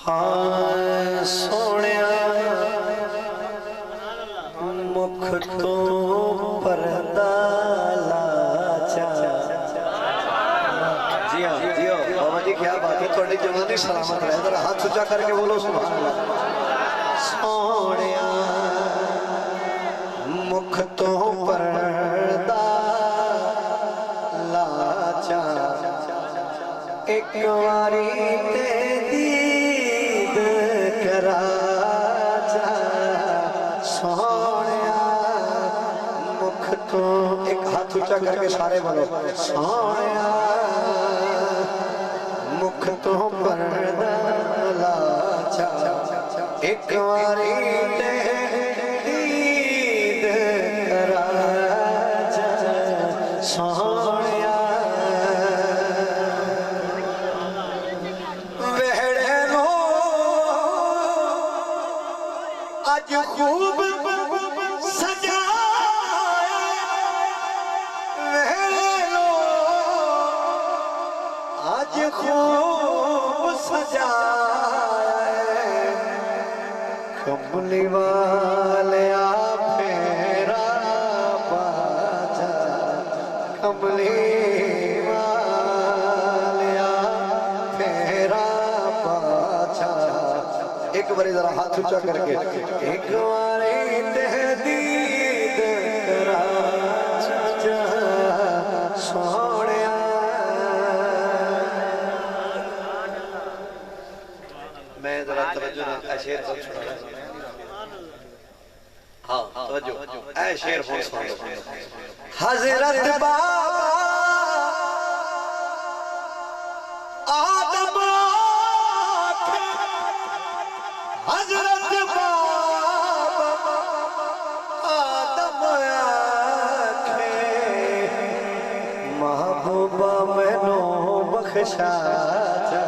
हाँ सोनिया मुख तो पर्दा लाचा। जी हाँ बाबा जी क्या बात है, थोड़ी जवानी सलामत रहे, जरा हाथ ऊंचा करके बोलो सुभान अल्लाह। सोनिया मुख तो पर्दा लाचा, एक बारी ते दीद करा जा सोनिया मुख तो। एक हाथ ऊंचा करके सारे बोलो सोनिया मुख तो पर्दा लाचा, एक बारी ते दीद करा जा सोनिया। आज खूब सजाया लो, आज खूब सजाया कमली वाले फेरा बाजा, कमली वाले फेरा बाजा। एक बारी जरा हाथ ऊंचा करके एक बारी तहदीद करा जा सोनिया। मैं जरा तवज्जो ना शेर को सुना। हाँ तवज्जो ऐ शेर हो सुन लो। हजरत बाबा आदम हजरत बाबा आदम आखे महबूबा मैनू बख्शा जा,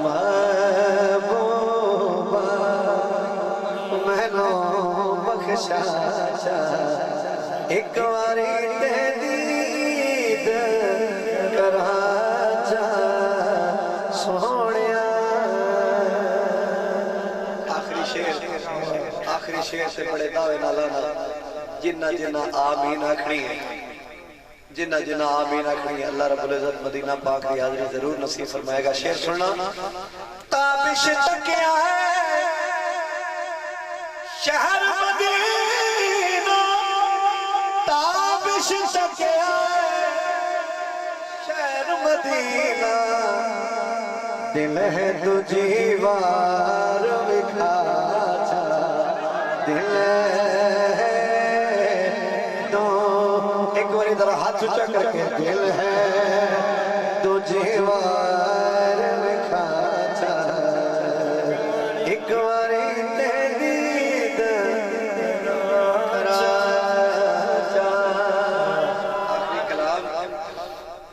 महबूबा मैनू बख्शा जा, एक बारी तहदीद करा जा सोनिया। आखिरी शेर से बड़े दावे नाला ना जिन्ना जिन्ना आमीन आखनी है, जिन्ना जिन्ना आमीन आखनी है अल्लाह रब्बुल इज्जत मदीना पाक की हाज़िरी जरूर नसीब फरमाएगा। शेर सुनना। ताबिश तकिया है शहर मदीना, ताबिश तकिया है शहर मदीना, दिल है तुझी वार विखा जा, दिल है तो। एक बार इधर हाथ ऊंचा करके दिल है तुझी वार